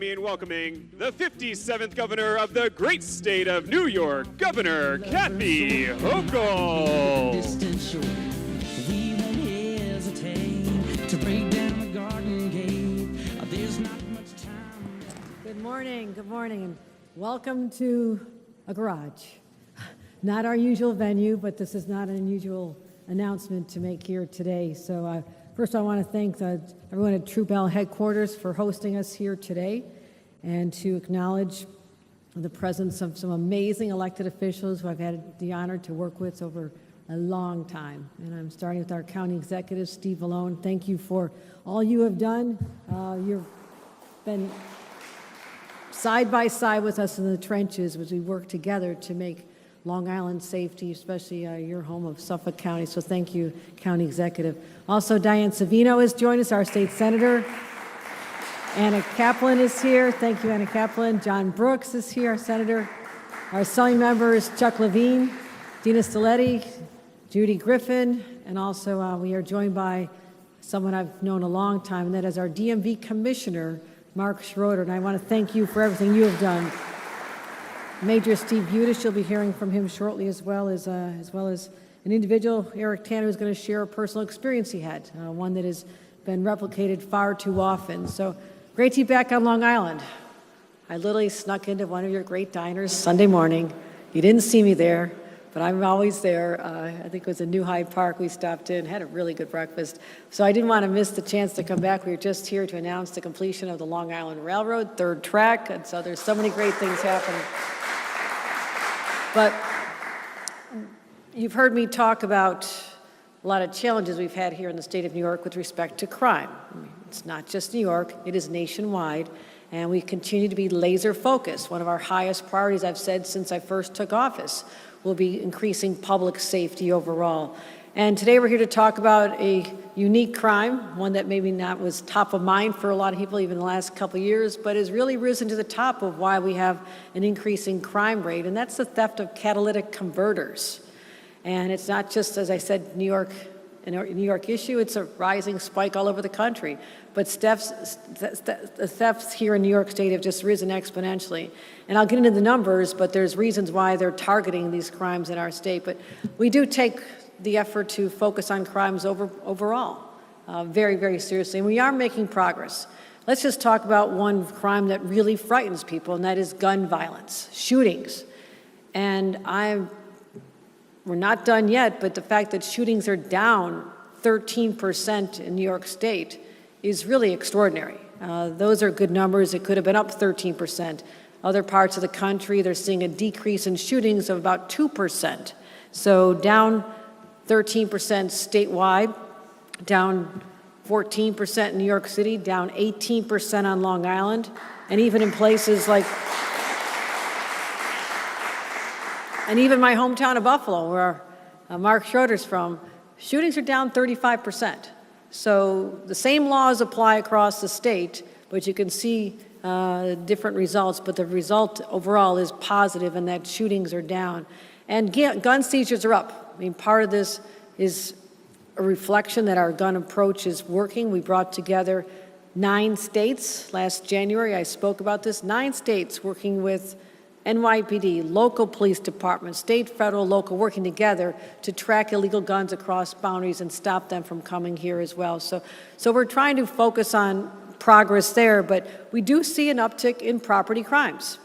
me in welcoming the 57th governor of the great state of New York, Governor Kathy Hochul. Good morning, and welcome to a garage. Not our usual venue, but this is not an unusual announcement to make here today. So first I want to thank everyone at True Bell headquarters for hosting us here today, and to acknowledge the presence of some amazing elected officials who I've had the honor to work with over a long time. And I'm starting with our county executive, Steve Valone. Thank you for all you have done. You've been side by side with us in the trenches as we work together to make Long Island safety, especially your home of Suffolk County. So thank you, County Executive. Also, Diane Savino has joined us, our state senator. Anna Kaplan is here. Thank you, Anna Kaplan. John Brooks is here, our senator. Our Assembly members, Chuck Levine, Dina Stiletti, Judy Griffin, and also we are joined by someone I've known a long time, and that is our DMV Commissioner, Mark Schroeder, and I want to thank you for everything you have done. Major Steve Budish, you'll be hearing from him shortly, as well as an individual, Eric Tanner, who's going to share a personal experience he had, one that has been replicated far too often. So great to be back on Long Island. I literally snuck into one of your great diners Sunday morning. You didn't see me there, but I'm always there. I think it was in New Hyde Park. We stopped in, had a really good breakfast. So I didn't want to miss the chance to come back. We were just here to announce the completion of the Long Island Railroad, third track, and so there's so many great things happening. But you've heard me talk about a lot of challenges we've had here in the state of New York with respect to crime. I mean, it's not just New York, it is nationwide, and we continue to be laser focused. One of our highest priorities, I've said since I first took office, will be increasing public safety overall. And today we're here to talk about a unique crime, one that maybe not was top of mind for a lot of people even the last couple of years, but has really risen to the top of why we have an increasing crime rate, and that's the theft of catalytic converters. And it's not just, as I said, New York issue, it's a rising spike all over the country. But the thefts here in New York State have just risen exponentially. And I'll get into the numbers, but there's reasons why they're targeting these crimes in our state. But we do take the effort to focus on crimes overall very, very seriously. And we are making progress. Let's just talk about one crime that really frightens people, and that is gun violence, shootings. And we're not done yet, but the fact that shootings are down 13% in New York State is really extraordinary. Those are good numbers. It could have been up 13%. Other parts of the country, they're seeing a decrease in shootings of about 2%. So down 13% statewide, down 14% in New York City, down 18% on Long Island, and even in places like, and even my hometown of Buffalo, where Mark Schroeder's from, shootings are down 35%. So the same laws apply across the state, but you can see different results, but the result overall is positive in that shootings are down. And gun seizures are up. I mean, part of this is a reflection that our gun approach is working. We brought together 9 states last January. I spoke about this. 9 states working with NYPD, local police departments, state, federal, local, working together to track illegal guns across boundaries and stop them from coming here as well. So we're trying to focus on progress there, but we do see an uptick in property crimes.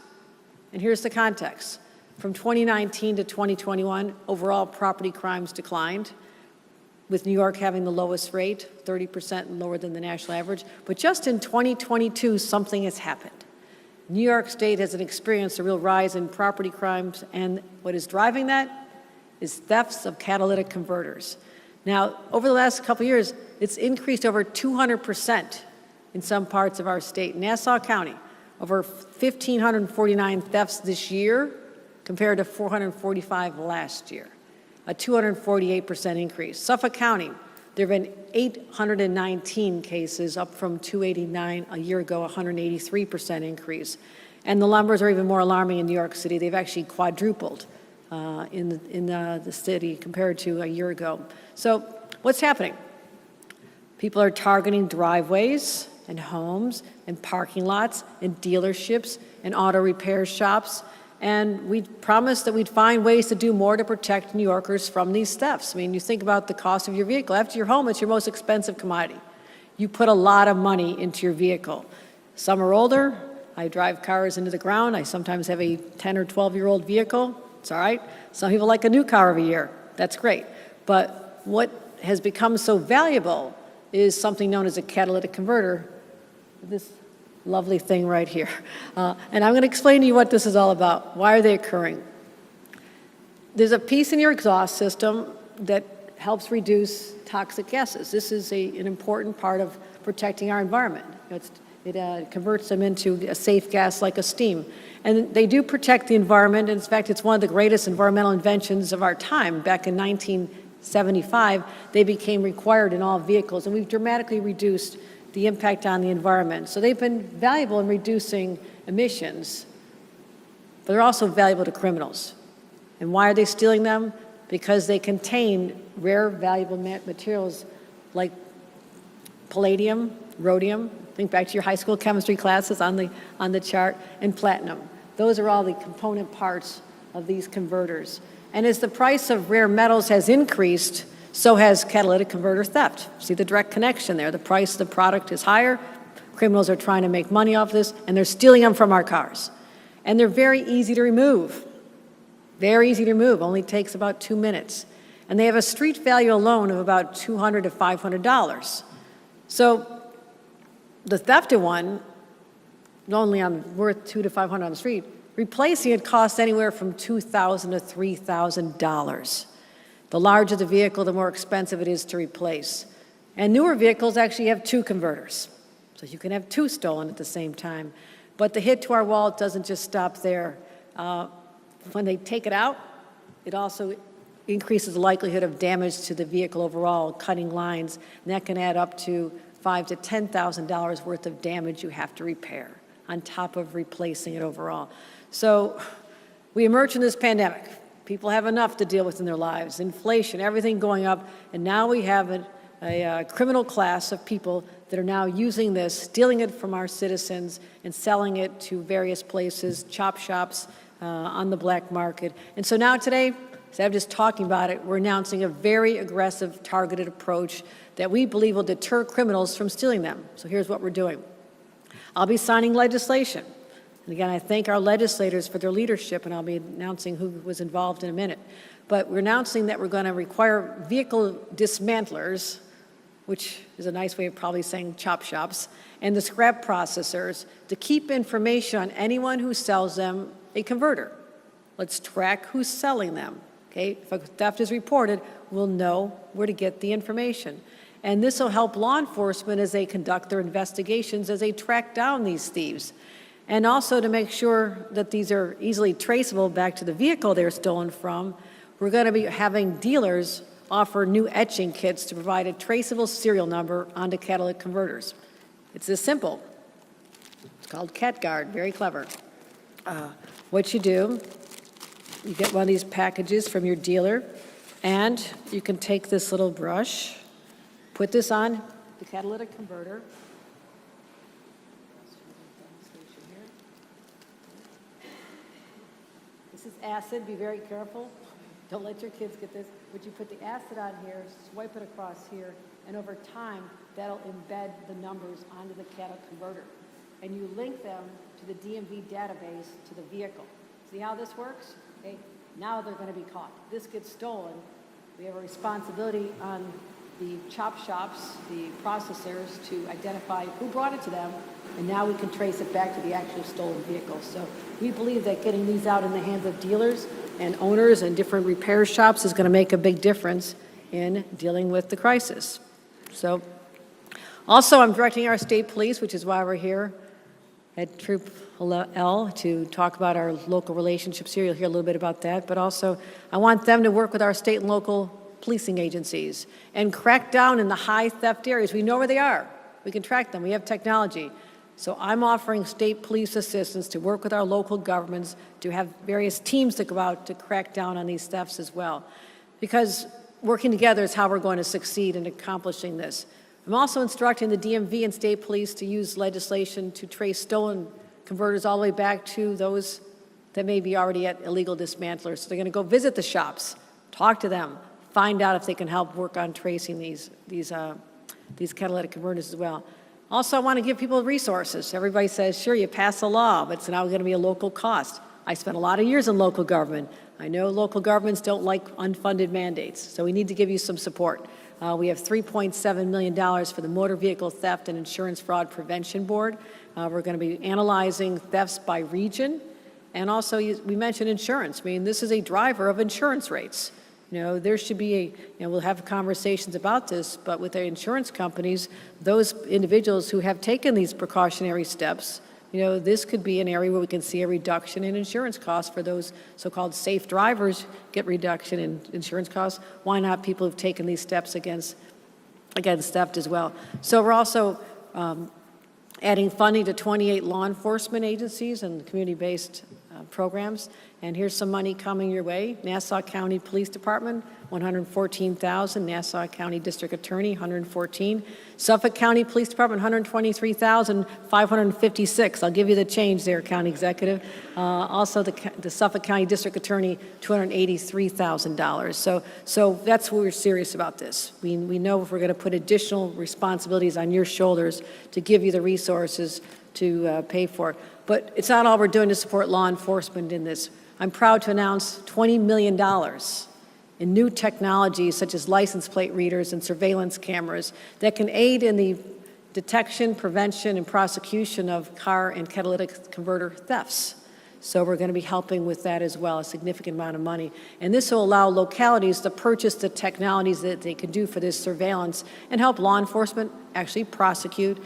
And here's the context. From 2019 to 2021, overall property crimes declined, with New York having the lowest rate, 30% lower than the national average. But just in 2022, something has happened. New York State has experienced a real rise in property crimes, and what is driving that is thefts of catalytic converters. Now, over the last couple of years, it's increased over 200% in some parts of our state. Nassau County, over 1,549 thefts this year compared to 445 last year, a 248% increase. Suffolk County, there have been 819 cases, up from 289 a year ago, 183% increase. And the numbers are even more alarming in New York City. They've actually quadrupled in the city compared to a year ago. So what's happening? People are targeting driveways, and homes and parking lots and dealerships and auto repair shops. And we promised that we'd find ways to do more to protect New Yorkers from these thefts. I mean, you think about the cost of your vehicle. After your home, it's your most expensive commodity. You put a lot of money into your vehicle. Some are older. I drive cars into the ground. I sometimes have a 10 or 12-year-old vehicle. It's all right. Some people like a new car every year. That's great. But what has become so valuable is something known as a catalytic converter, this lovely thing right here. And I'm going to explain to you what this is all about. Why are they occurring? There's a piece in your exhaust system that helps reduce toxic gases. This is an important part of protecting our environment. It converts them into a safe gas like a steam. And they do protect the environment. In fact, it's one of the greatest environmental inventions of our time. Back in 1975, they became required in all vehicles, and we've dramatically reduced the impact on the environment. So they've been valuable in reducing emissions, but they're also valuable to criminals. And why are they stealing them? Because they contain rare, valuable materials like palladium, rhodium, think back to your high school chemistry classes on the chart, and platinum. Those are all the component parts of these converters. And as the price of rare metals has increased, so has catalytic converter theft. See the direct connection there. The price of the product is higher. Criminals are trying to make money off this, and they're stealing them from our cars. And they're very easy to remove. Very easy to remove, only takes about 2 minutes. And they have a street value alone of about $200 to $500. So the thefted one, only worth $200 to $500 on the street, replacing it costs anywhere from $2,000 to $3,000. The larger the vehicle, the more expensive it is to replace. And newer vehicles actually have 2 converters. So you can have 2 stolen at the same time. But the hit to our wallet doesn't just stop there. When they take it out, it also increases the likelihood of damage to the vehicle overall, cutting lines, and that can add up to $5,000 to $10,000 worth of damage you have to repair on top of replacing it overall. So we emerged from this pandemic. People have enough to deal with in their lives, inflation, everything going up, and now we have a criminal class of people that are now using this, stealing it from our citizens and selling it to various places, chop shops, on the black market. And so now today, instead of just talking about it, we're announcing a very aggressive, targeted approach that we believe will deter criminals from stealing them. So here's what we're doing. I'll be signing legislation. And again, I thank our legislators for their leadership, and I'll be announcing who was involved in a minute. But we're announcing that we're going to require vehicle dismantlers, which is a nice way of probably saying chop shops, and the scrap processors to keep information on anyone who sells them a converter. Let's track who's selling them. Okay? If a theft is reported, we'll know where to get the information. And this will help law enforcement as they conduct their investigations, as they track down these thieves. And also to make sure that these are easily traceable back to the vehicle they're stolen from, we're going to be having dealers offer new etching kits to provide a traceable serial number onto catalytic converters. It's this simple. It's called CatGuard, very clever. What you do, you get one of these packages from your dealer, and you can take this little brush, put this on the catalytic converter. This is acid, be very careful. Don't let your kids get this. But you put the acid on here, swipe it across here, and over time, that'll embed the numbers onto the catalytic converter. And you link them to the DMV database to the vehicle. See how this works? Okay, now they're going to be caught. This gets stolen. We have a responsibility on the chop shops, the processors, to identify who brought it to them, and now we can trace it back to the actual stolen vehicle. So we believe that getting these out in the hands of dealers and owners and different repair shops is going to make a big difference in dealing with the crisis. So also, I'm directing our state police, which is why we're here at Troop L, to talk about our local relationships here. You'll hear a little bit about that. But also, I want them to work with our state and local policing agencies and crack down in the high theft areas. We know where they are. We can track them. We have technology. So I'm offering state police assistance to work with our local governments to have various teams to go out to crack down on these thefts as well. Because working together is how we're going to succeed in accomplishing this. I'm also instructing the DMV and state police to use legislation to trace stolen converters all the way back to those that may be already at illegal dismantlers. So they're going to go visit the shops, talk to them, find out if they can help work on tracing these catalytic converters as well. Also, I want to give people resources. Everybody says, sure, you pass a law, but it's now going to be a local cost. I spent a lot of years in local government. I know local governments don't like unfunded mandates, so we need to give you some support. We have $3.7 million for the Motor Vehicle Theft and Insurance Fraud Prevention Board. We're going to be analyzing thefts by region. And also, we mentioned insurance. I mean, this is a driver of insurance rates. You know, there should be we'll have conversations about this, but with the insurance companies, those individuals who have taken these precautionary steps, you know, this could be an area where we can see a reduction in insurance costs for those so-called safe drivers get reduction in insurance costs. Why not people who've taken these steps against theft as well? So we're also adding funding to 28 law enforcement agencies and community-based programs. And here's some money coming your way. Nassau County Police Department, $114,000. Nassau County District Attorney, $114,000. Suffolk County Police Department, $123,556. I'll give you the change there, County Executive. Also, the Suffolk County District Attorney, $283,000. So that's what we're serious about this. We know if we're going to put additional responsibilities on your shoulders to give you the resources to pay for it. But it's not all we're doing to support law enforcement in this. I'm proud to announce $20 million in new technologies such as license plate readers and surveillance cameras that can aid in the detection, prevention, and prosecution of car and catalytic converter thefts. So we're going to be helping with that as well, a significant amount of money. And this will allow localities to purchase the technologies that they can do for this surveillance and help law enforcement actually prosecute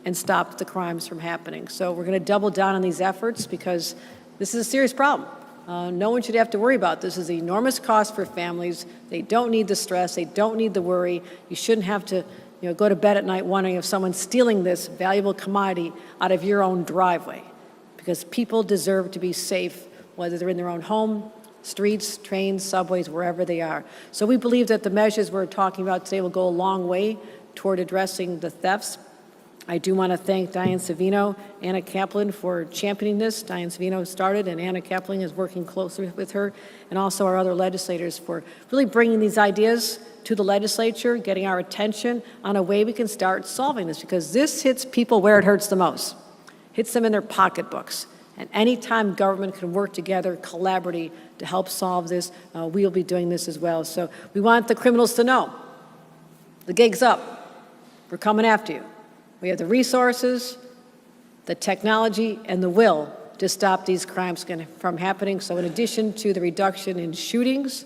and stop the crimes from happening. So we're going to double down on these efforts because this is a serious problem. No one should have to worry about this. This is an enormous cost for families. They don't need the stress. They don't need the worry. You shouldn't have to go to bed at night wondering if someone's stealing this valuable commodity out of your own driveway, because people deserve to be safe, whether they're in their own home, streets, trains, subways, wherever they are. So we believe that the measures we're talking about today will go a long way toward addressing the thefts. I do want to thank Diane Savino, Anna Kaplan for championing this. Diane Savino started, and Anna Kaplan is working closely with her, and also our other legislators for really bringing these ideas to the legislature, getting our attention on a way we can start solving this, because this hits people where it hurts the most. Hits them in their pocketbooks. And anytime government can work together, collaboratively to help solve this, we'll be doing this as well. So we want the criminals to know the gig's up. We're coming after you. We have the resources, the technology, and the will to stop these crimes from happening. So in addition to the reduction in shootings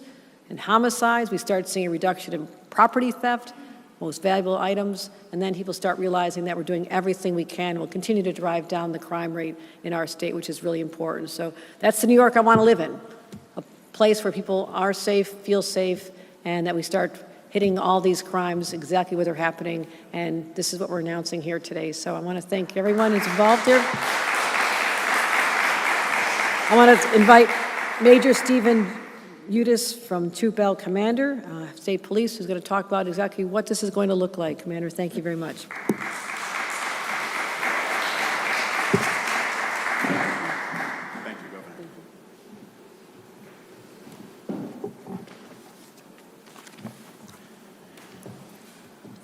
and homicides, we start seeing a reduction in property theft, most valuable items, and then people start realizing that we're doing everything we can. We'll continue to drive down the crime rate in our state, which is really important. So that's the New York I want to live in, a place where people are safe, feel safe, and that we start hitting all these crimes exactly where they're happening, and this is what we're announcing here today. So I want to thank everyone who's involved here. I want to invite Major Stephen Udis from Troop L Commander, State Police, who's going to talk about exactly what this is going to look like. Commander, thank you very much.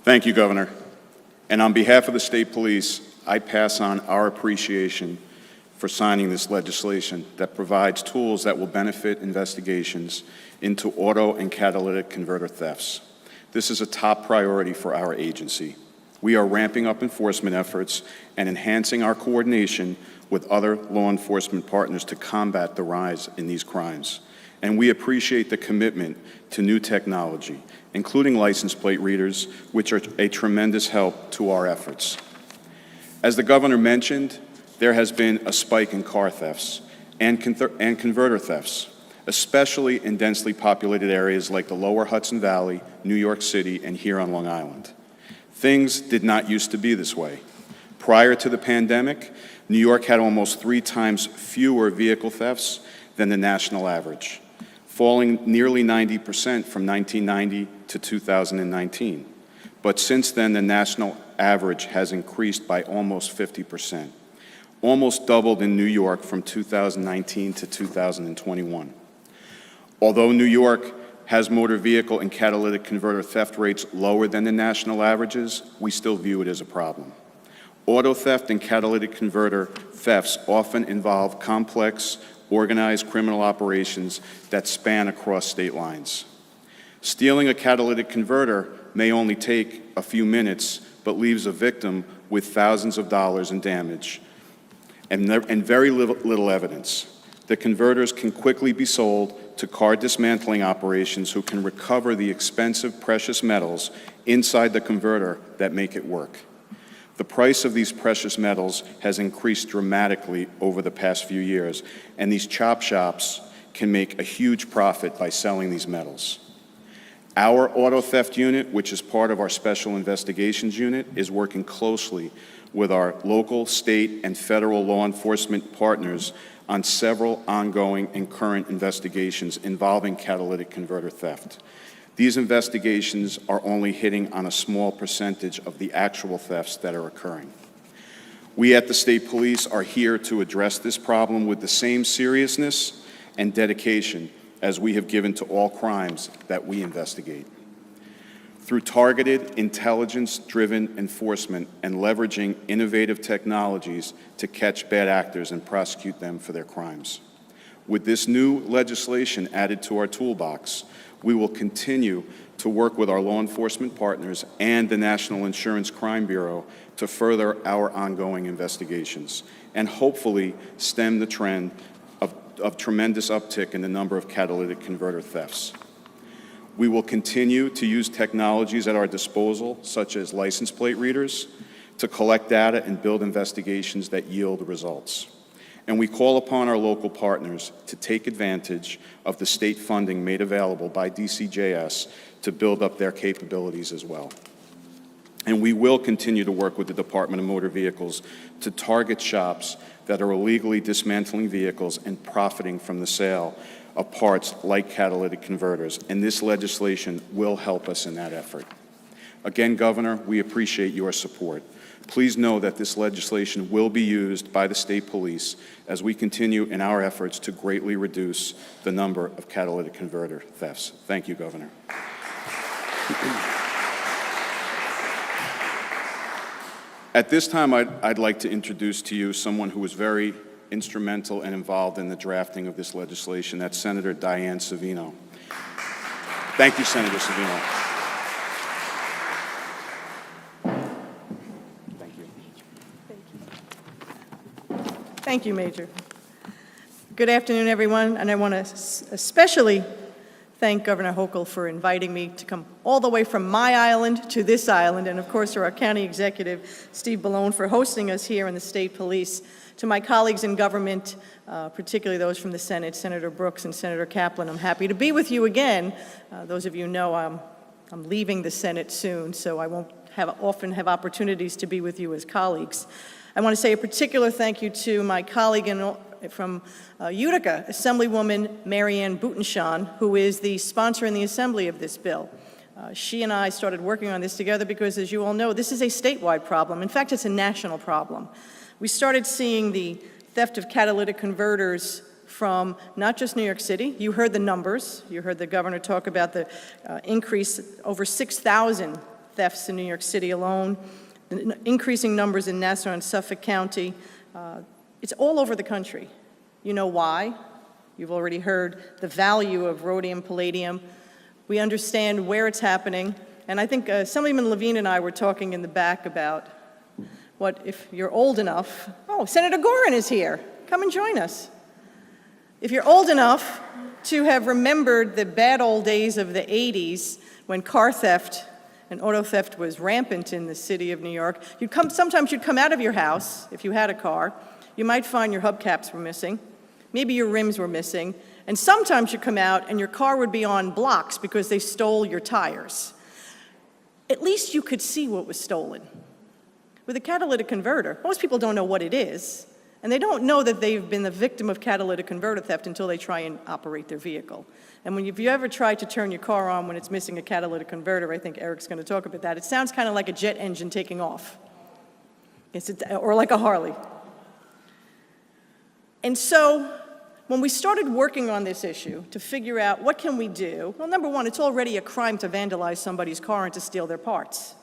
Thank you, Governor. And on behalf of the State Police, I pass on our appreciation for signing this legislation that provides tools that will benefit investigations into auto and catalytic converter thefts. This is a top priority for our agency. We are ramping up enforcement efforts and enhancing our coordination with other law enforcement partners to combat the rise in these crimes. And we appreciate the commitment to new technology, including license plate readers, which are a tremendous help to our efforts. As the Governor mentioned, there has been a spike in car thefts and converter thefts, especially in densely populated areas like the lower Hudson Valley, New York City, and here on Long Island. Things did not used to be this way. Prior to the pandemic, New York had almost 3 times fewer vehicle thefts than the national average, falling nearly 90% from 1990 to 2019. but since then the national average has increased by almost 50%, almost doubled in New York from 2019 to 2021. Although New York has motor vehicle and catalytic converter theft rates lower than the national averages, we still view it as a problem. Auto theft and catalytic converter thefts often involve complex, organized criminal operations that span across state lines. Stealing a catalytic converter may only take a few minutes, but leaves a victim with thousands of dollars in damage and very little evidence. The converters can quickly be sold to car dismantling operations who can recover the expensive precious metals inside the converter that make it work. The price of these precious metals has increased dramatically over the past few years, and these chop shops can make a huge profit by selling these metals. Our auto theft unit, which is part of our Special Investigations Unit, is working closely with our local, state, and federal law enforcement partners on several ongoing and current investigations involving catalytic converter theft. These investigations are only hitting on a small percentage of the actual thefts that are occurring. We at the State Police are here to address this problem with the same seriousness and dedication as we have given to all crimes that we investigate. Through targeted, intelligence-driven enforcement and leveraging innovative technologies to catch bad actors and prosecute them for their crimes. With this new legislation added to our toolbox, we will continue to work with our law enforcement partners and the National Insurance Crime Bureau to further our ongoing investigations and hopefully stem the trend of tremendous uptick in the number of catalytic converter thefts. We will continue to use technologies at our disposal, such as license plate readers, to collect data and build investigations that yield results. And we call upon our local partners to take advantage of the state funding made available by DCJS to build up their capabilities as well. And we will continue to work with the Department of Motor Vehicles to target shops that are illegally dismantling vehicles and profiting from the sale of parts like catalytic converters, and this legislation will help us in that effort. Again, Governor, we appreciate your support. Please know that this legislation will be used by the State Police as we continue in our efforts to greatly reduce the number of catalytic converter thefts. Thank you, Governor. At this time, I'd like to introduce to you someone who was very instrumental and involved in the drafting of this legislation. That's Senator Diane Savino. Thank you, Senator Savino. Thank you. Thank you, Major. Good afternoon, everyone, and I want to especially thank Governor Hochul for inviting me to come all the way from my island to this island, and of course to our County Executive, Steve Bellone, for hosting us here in the State Police. To my colleagues in government, particularly those from the Senate, Senator Brooks and Senator Kaplan, I'm happy to be with you again. Those of you know I'm leaving the Senate soon, so I won't often have opportunities to be with you as colleagues. I want to say a particular thank you to my colleague from Utica, Assemblywoman Marianne Butenshaw, who is the sponsor in the Assembly of this bill. She and I started working on this together because, as you all know, this is a statewide problem. In fact, it's a national problem. We started seeing the theft of catalytic converters from not just New York City. You heard the numbers. You heard the governor talk about the increase, over 6,000 thefts in New York City alone, the increasing numbers in Nassau and Suffolk County. It's all over the country. You know why? You've already heard the value of rhodium, palladium. We understand where it's happening. And I think Assemblyman Levine and I were talking in the back about what, if you're old enough, oh, Senator Gorin is here. Come and join us. If you're old enough to have remembered the bad old days of the 80s when car theft and auto theft was rampant in the city of New York, sometimes you'd come out of your house, if you had a car, you might find your hubcaps were missing, maybe your rims were missing, and sometimes you'd come out and your car would be on blocks because they stole your tires. At least you could see what was stolen. With a catalytic converter, most people don't know what it is, And they don't know that they've been the victim of catalytic converter theft until they try and operate their vehicle. And if you ever try to turn your car on when it's missing a catalytic converter, I think Eric's going to talk about that, it sounds kind of like a jet engine taking off. Or like a Harley. And so when we started working on this issue to figure out what can we do, well, number one, it's already a crime to vandalize somebody's car and to steal their parts.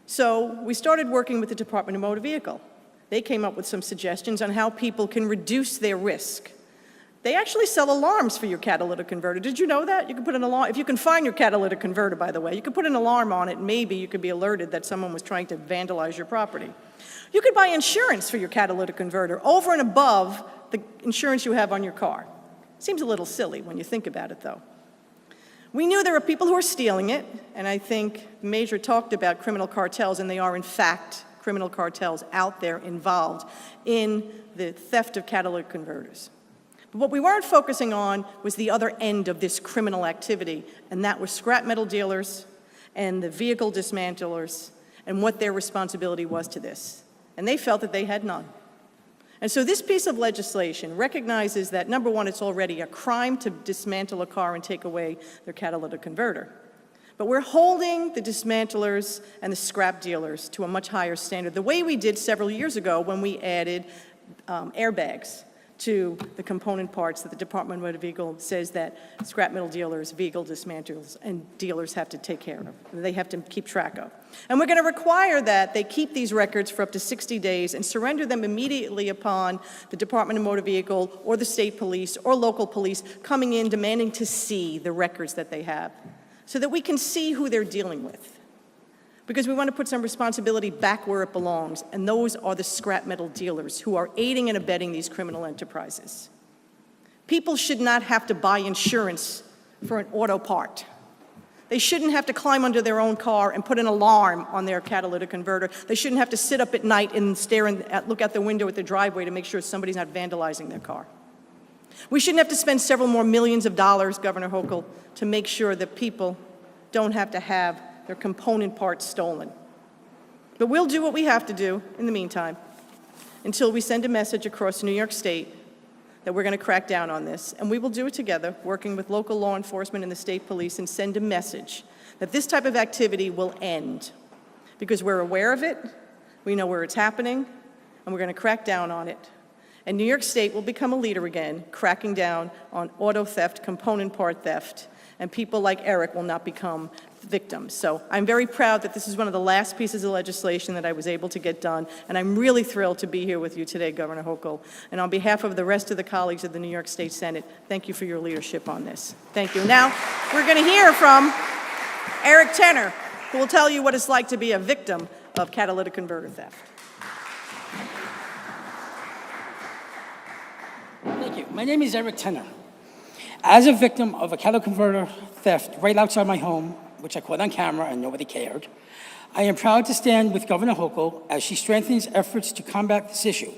So we started working with the Department of Motor Vehicle. They came up with some suggestions on how people can reduce their risk. They actually sell alarms for your catalytic converter. Did you know that? You can put an alarm, if you can find your catalytic converter, by the way, you can put an alarm on it, and maybe you could be alerted that someone was trying to vandalize your property. You could buy insurance for your catalytic converter over and above the insurance you have on your car. Seems a little silly when you think about it, though. We knew there were people who are stealing it, and I think the Major talked about criminal cartels, and they are, in fact, criminal cartels out there involved in the theft of catalytic converters. But what we weren't focusing on was the other end of this criminal activity, and that was scrap metal dealers and the vehicle dismantlers and what their responsibility was to this. And they felt that they had none. And so this piece of legislation recognizes that, number one, it's already a crime to dismantle a car and take away their catalytic converter. But we're holding the dismantlers and the scrap dealers to a much higher standard, the way we did several years ago when we added airbags to the component parts that the Department of Motor Vehicle says that scrap metal dealers, vehicle dismantlers, and dealers have to take care of. They have to keep track of. And we're going to require that they keep these records for up to 60 days and surrender them immediately upon the Department of Motor Vehicle or the state police or local police coming in demanding to see the records that they have so that we can see who they're dealing with. Because we want to put some responsibility back where it belongs, and those are the scrap metal dealers who are aiding and abetting these criminal enterprises. People should not have to buy insurance for an auto part. They shouldn't have to climb under their own car and put an alarm on their catalytic converter. They shouldn't have to sit up at night and look out the window at the driveway to make sure somebody's not vandalizing their car. We shouldn't have to spend several more millions of dollars, Governor Hochul, to make sure that people don't have to have their component parts stolen. But we'll do what we have to do in the meantime until we send a message across New York State that we're going to crack down on this. And we will do it together, working with local law enforcement and the state police, and send a message that this type of activity will end. Because we're aware of it, we know where it's happening, and we're going to crack down on it. And New York State will become a leader again, cracking down on auto theft, component part theft, and people like Eric will not become victims. So I'm very proud that this is one of the last pieces of legislation that I was able to get done, and I'm really thrilled to be here with you today, Governor Hochul. And on behalf of the rest of the colleagues of the New York State Senate, thank you for your leadership on this. Thank you. Now, we're going to hear from Eric Tenner, who will tell you what it's like to be a victim of catalytic converter theft. Thank you. My name is Eric Tenner. As a victim of a catalytic converter theft right outside my home, which I caught on camera and nobody cared, I am proud to stand with Governor Hochul as she strengthens efforts to combat this issue.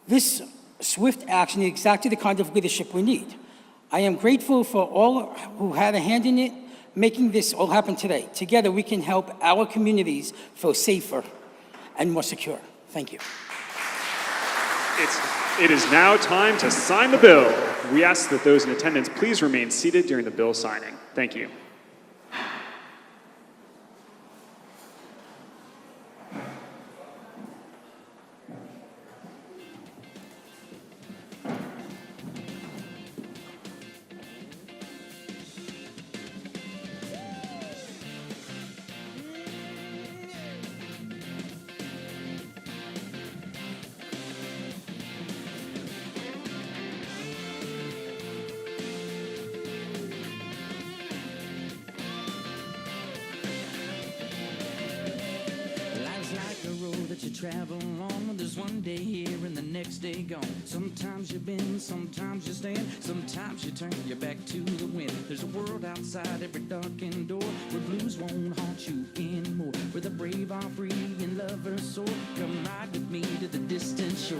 This swift action is exactly the kind of leadership we need. I am grateful for all who had a hand in it, making this all happen today. Together, we can help our communities feel safer and more secure. Thank you. It is now time to sign the bill. We ask that those in attendance please remain seated during the bill signing. Thank you. Travel on, there's one day here and the next day gone. Sometimes you bend, sometimes you stand, sometimes you turn your back to the wind. There's a world outside every darkened door where blues won't haunt you anymore, where the brave are free and lovers soar. Come ride with me to the distant shore.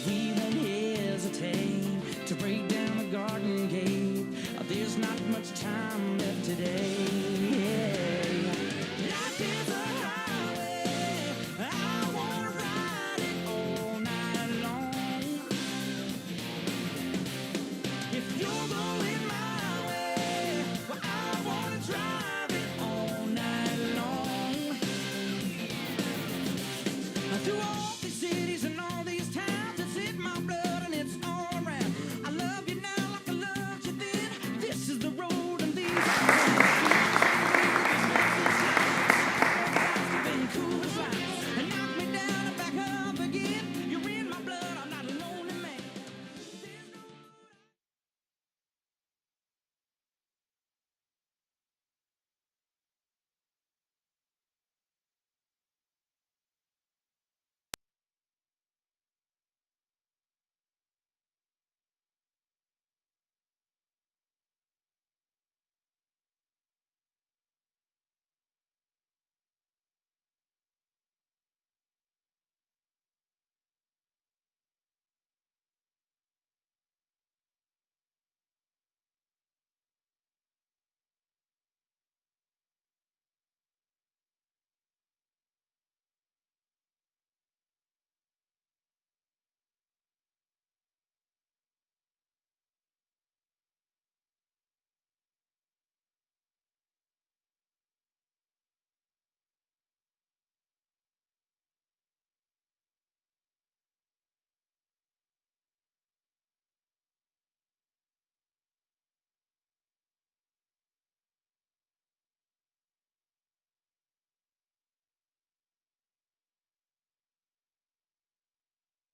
We won't hesitate to break down the garden gate. There's not much time left today.